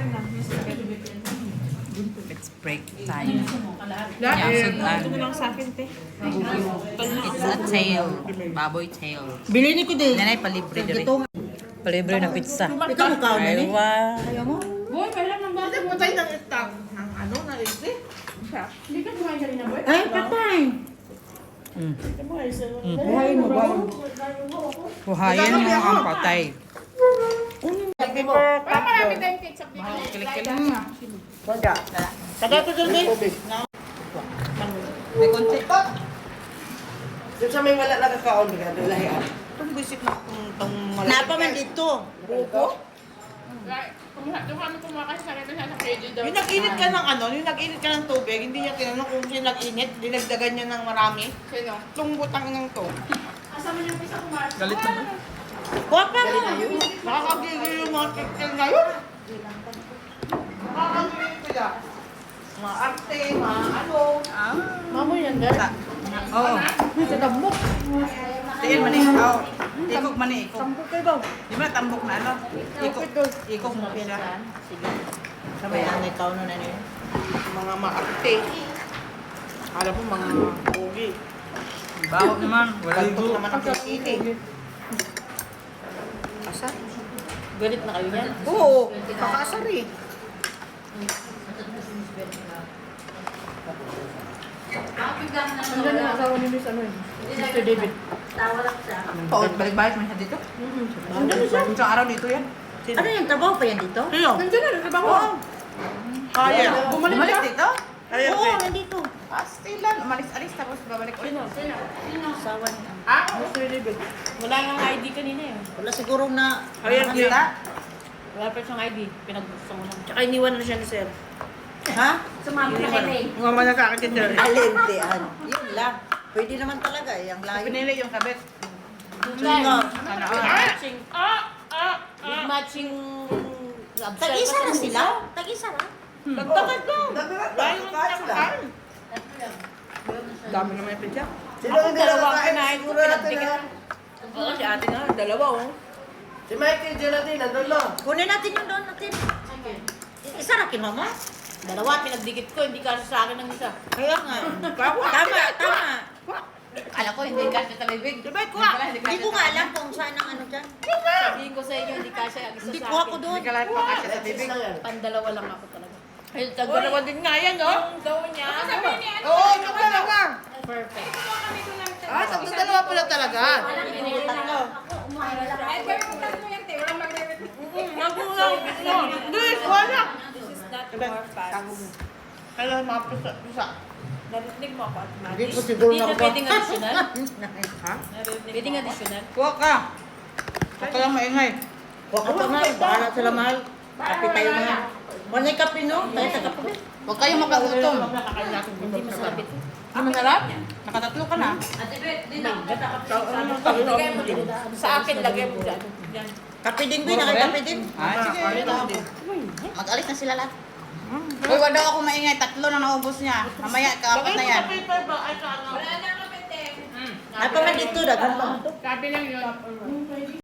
na. Let's break time. Ito mo lang sa akin, te. It's a tail. Baboy tail. Bilhin ko din. Nanay, palibre diri. Palibre na pizza. Ikaw mo kaon na ni? Aywa. Ayaw mo? Boy, kailan ng bata? Patay ng itang. Ng ano, ng isi. Hindi ka kumain kanina, boy? Ay, patay. Buhayin mo ba? Buhayin mo ang patay. Wala marami tayong ketchup dito. Kilik-kilik nga. Tagal ko dun, eh. May konti. Yung sa may wala nakakaon, bigado lahian. Itong bisip na itong Napa man dito. Buko? Yung kami kumakain sa rito sa KJ daw. Yung nag-init ka ng ano, yung nag-init ka ng tubig, hindi niya tinanong kung siya nag-init, dinagdagan niya ng marami. Sino? Itong butang ng to. Asama niyo yung isa kumain. Galit naman. Guwapa mo. Nakakagigil yung mga kikil ngayon. Nakakagigil sila. Mga arte, mga ano. Mamoy yan, guys. Oo. Sa damok. Tingin man eh. Oo. Ikog man eh. Ikog. Tambok kayo daw. Di ba tambok na ano? Ikog mo siya. Sabayan, ikaw na niyo. Mga maarte. Alam mo, mga pogi. Baho naman. Wala Gantos naman ang kikili. Asar? Galit na kayo niyan? Oo, kakasar eh. Nandiyan yung asawa ni Miss ano eh. Mr. David. Paot, balik-balik man siya dito. Nandiyan siya. Isang araw dito yan. Ano yung trabaho pa yan dito? Sino? Nandiyan na, nagtrabaho. Kaya. Bumalik Bumalik siya. dito? Kaya, Oo, Fred. nandito. Stilan. Umalis-alis tapos babalik ulit. Asawa niya. Ah, Mr. David. Wala nga ID kanina eh. Wala siguro na... Kaya, Fred. Wala pa siyang ID. Pinagbusto mo lang. Tsaka iniwan na siya ni Sir. Ha? Sumama na kay Mga manakakit yan. Alentean. Yun lang. Pwede naman talaga eh. Ang layo. Pinili yung kabit. Sino? Sana With all. matching. With matching. Tag-isa na sila? Tag-isa na? Nagtakad lang. Dahil nagtakad. Dami naman yung pizza. Sino Ako hindi dalawang nakakain? kinain ko. Siguro natin Pinagdikit. ha? Oo, si ate nga. Dalawa oh. Si Mikey, Geraldine, nandun lang. Kunin natin yung doon natin. Isa na kinama? Dalawa, pinagdikit ko. Hindi kasi sa akin ng isa. Kaya nga. Tama, tama. Alam ko, hindi kasi sa bibig. Diba, kuha? Hindi ko nga alam kung saan ang ano dyan. Sabihin ko sa inyo, hindi kasi ang isa Hindi sa kuha ko akin. doon. Hindi ka lang pakasya sa bibig. Pandalawa lang ako talaga. Ay, tagdalawa din nga yan, no? Yung daw niya. Oo, tagdalawa. Perfect. Ah, tagdalawa pala talaga. Nagulang. Hindi, wala. This is not more fast. Kailan mga pusa. Narinig mo ako at Maddie? Hindi ko siguro Hindi na nakuha. pwedeng additional? Ha? Pwedeng additional? Kuha ka. Huwag ka lang maingay. Huwag ka pa nga. Bahala sila mahal. Kape tayo mahal. Manay kape no? Tayo sa kape. Huwag kayong makagutom. Hindi masarap ito. Ano masarap? Nakatatlo ka na. Lagay mo din. Sa akin, lagay mo dyan. Yan. Kape din ba? Nakakape din? Ah, sige. Mag-alis na sila lahat. Uy, wag daw ako maingay. Tatlo na naubos niya. Mamaya, kaapat na yan. paper ba? Ay, sa ano? Ay pa man dito. Dagan pa man to. Sabi lang yun.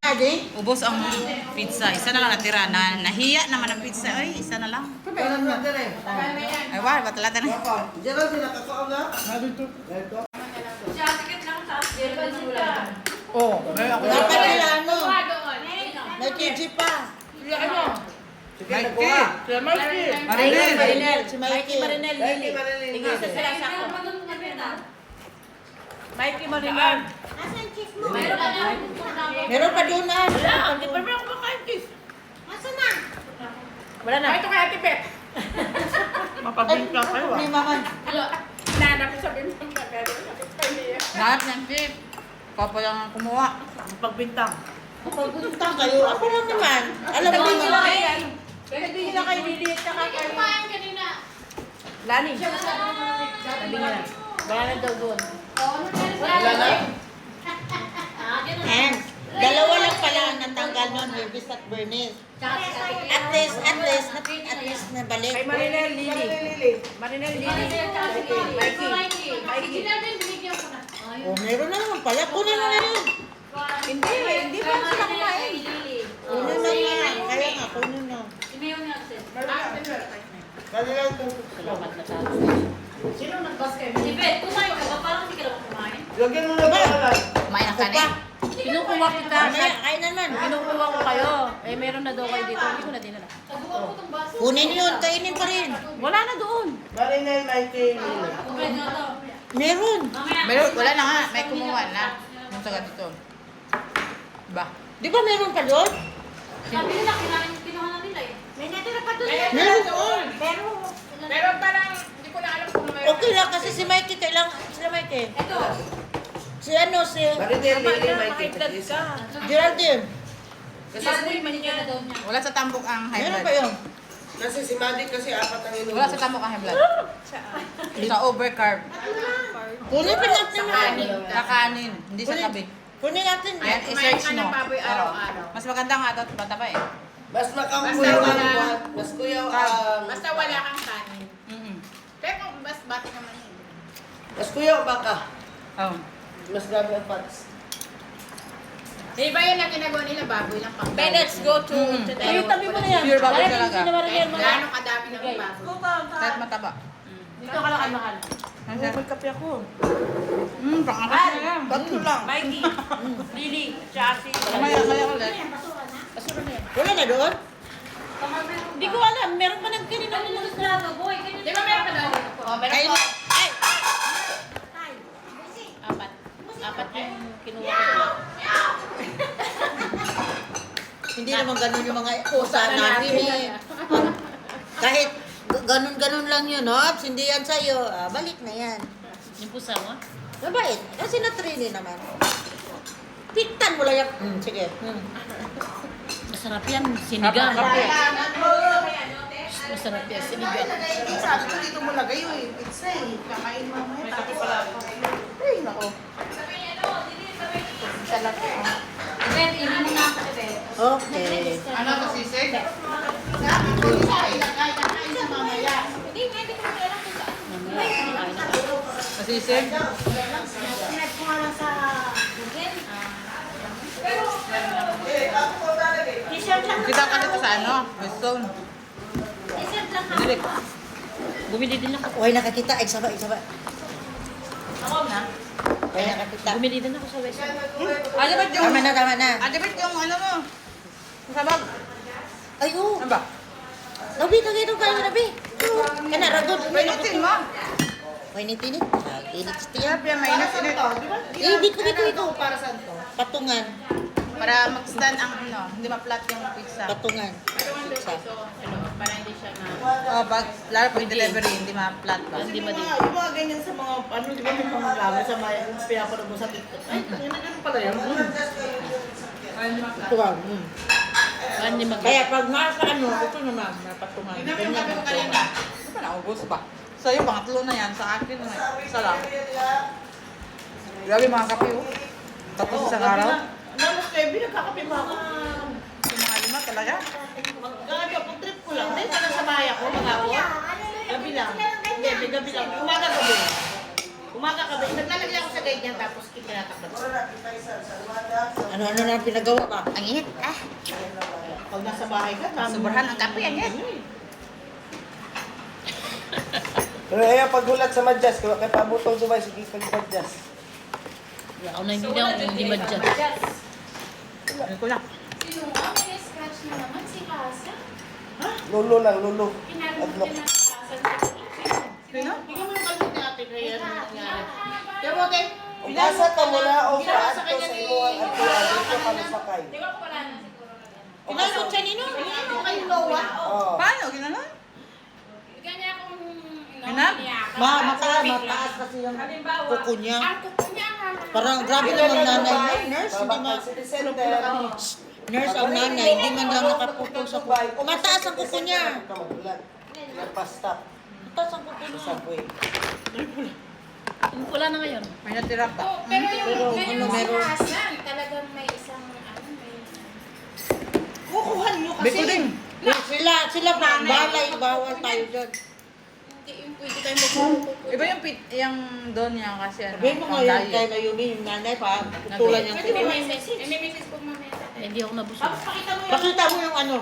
Adi? Ubos ang pizza. Isa na lang natira. Nahiya naman ang pizza. Ay, isa na lang. Kailan na din eh. Ay, wow, batalata na. Geraldine, nakakaon na? Dito. Oo. Dapat nila ano? May KG pa. Sige, Mikey. nakuha. Sir Mikey. Marilyn. Marinel. Si Mikey Mikey. Marinel, Mikey, Lily. Marilyn. Tig-isa sila sa ako. Mikey Marinel. Meron pa doon na. Hindi pa rin ako makain cheese. Wala na. Ay, ito kay Ate Beth. Mapabingka kayo ah. Ni mama. Nanap ko sabihin mo sa pero. Lahat ng chip. Papa lang kumuha. Pagbintang. Pagpunta kayo. Ako lang naman. Alam mo Sabihin nila naman. kay Sabihin nila kay Lily at saka kay Lani. Sabihin nila. Wala na daw doon. Wala na? And, dalawa lang pala ang natanggal noon. Hervis at Bernice. At least na balik. Kay Marinel, Lily. Lili. Marinel, Lily. Mikey. Oh, meron na naman pala. Kunin mo na yun. Hindi pa sila kumain. Kunin na nga. Kaya nga, kunin na. Salamat na tayo. Sino nagbas kayo? Ibet, kumain ka ba? Parang hindi ka naman kumain. Lagyan mo na ba? Kumain ng kanin? Kinukuha kita. Kain naman. Kinukuha ko kayo. Eh, meron na daw kayo dito. Hindi ko na dinala. Kunin yun, kainin pa rin. Wala na doon. Bali na yung 90 Meron. Meron, wala na nga. May kumuha na. Yung taga dito. Ba? Di ba meron pa doon? Sabi nila, kinuha na nila eh. May natira pa doon. Meron doon. Pero parang, hindi ko na alam kung may... Okay lang kasi si Mikey kailangan. Sila Mikey. Ito. Si ano, si Bali na yung Mikey. Geraldine. Baboy, manikya na daw niya. Wala sa tambok ang high Meron blood. pa yun. Kasi si Maddie kasi apat ang inuwi. Wala sa tambok ang high blood. Sa overcarb. Kunin pa natin yan. Kakanin. Hindi sa tabi. Kunin natin. Ayan, kumain i-search ka ng mo. baboy Oo. araw-araw. Mas maganda nga daw bata pa eh. Mas makampuyaw Basta wala. ang mas kuyaw ang... Basta wala kang kanin. Mm-mm. Pero kung mas bati naman yun. Mas kuyaw ang baka. Oh. Mas dami ang fats. Iba yun ang ginagawa nila, baboy lang pang Okay, let's go to Ay, tabi mo na yan. Pure baboy Dahil talaga. hindi naman rin mga... Gano'ng kadami ng baboy. Kahit mataba. Dito ka lang ang mahal. May kape ako. Pangakas na yan. Tatlo lang. Mikey, Lily, Chassis. Maya ulit. Wala na doon? Hindi ko alam. Meron pa nagkanin ako ng grado, boy. Di ba meron pa daw? Oh, meron Kain pa. mo. Ay! Apat. Apat yung kinuha ko. Hindi naman ganun yung mga kusa natin eh. Kahit ganun-ganun lang yun, Ops. Hindi yan sa'yo. Ah, balik na yan. Yung pusa mo? Mabait. Kasi na-train naman. Pitan mo lang yan. Sige. Masarap yan. Sinigang. Kape. Masarap yan. Sinigang. Sabi ko dito mo lagay yung pizza eh. Kakain mamaya. May kape pala ako. Ay, nako. Ben, hindi mo na ako, Ben. Okay. Ano to sisig? Sabi ko, kain na mamaya. Hindi, hindi ko na alam kung saan. Masisig? Kita ka dito sa ano? Westone. Dilik. Bumili din ako. Okay, nakakita. Eksaba. Ako na. Okay, nakakita. Bumili din ako sa West. Ano ba yung... Tama na. Ano ba yung ano mo? Masabag. Ay, oo. Ano ba? Nabi, kayo Nabi. Kana, ragod. Pwede mo. Painitinit. Init siya. Kaya mainit-init. Eh, dito. Para saan to? Patungan. Para mag-stand ang ano, hindi ma-flat yung pizza. Patungan. Pizza. Para hindi siya na... Oh, lalo pag delivery, hindi ma-flat ba? Hindi ba din? Yung mga ganyan sa mga, ano, di ba may mga gamit sa mga pinapanood mo sa TikTok. Ay, ganun pala yan. Ito ba? Hindi mag... Kaya pag nasa ano, ito naman, napatungan. Yun na yung kape ko kanina. Ano ba naubos ba? Sa'yo, pangatlo na yan. Sa akin, isa lang. Grabe mga kape, oh. Tapos isang araw. Namas kayo, binagkakape pa ako. Yung mga lima talaga. Gabi, pag trip ko lang. Dahil sa bahay ako, mag-ako. Gabi lang. Hindi, may gabi lang. Umaga-gabi. Naglalagay ako sa ganyan, tapos kitinatakot. Ano na pinagawa ka? Ang init. Pag nasa bahay ka, Sobrahan ang kape, yan yan. Pero ayan, paghulat sa Madjas, kaya paabutong Dubai, sige kag Madjas. Ako na hindi ako hindi madyan. Ano ko lang. Sino nga? May scratch na naman si Hasa. Lolo lang, lolo. Kinarong Adlock. niya ng Hasa. Sino? Bigyan mo yung kalbit ni ate kaya ano nangyari. Kaya mo, te, Ugasa ka muna o paadto sa imuhang atuan dito ka sakay. Di ba wala na siguro ganyan? Pinalot siya nino. ano kayo Noah? Oh. Paano? Ginanon? Bigyan niya akong Hinab? Mataas kasi yung kuko niya. Ang kuko niya nga. Parang grabe naman nanay mo. Nurse, hindi Babakal si Vicente. Nurse ang nanay, hindi man lang nakaputol sa kuko. Mataas ang kuko niya. Ka magulat. Nagpa-stop Mataas ang kuko sa niya. subway. Wala na ngayon. May natira pa. Oh, pero yung ano, si meron? Hasan, talagang may isang may... Kukuhan nyo kasi. Bikuding. Sila balay, bawal tayo dyan. Hindi yung pwede tayo magkukuko. Iba yung doon niya kasi ano. Sabihin mo pang ngayon diet. kay Mayumi, yung nanay pa, putulan niyang Pwede kuko. may message po mamaya. Hindi ako nabusog. Pakita mo yung ano.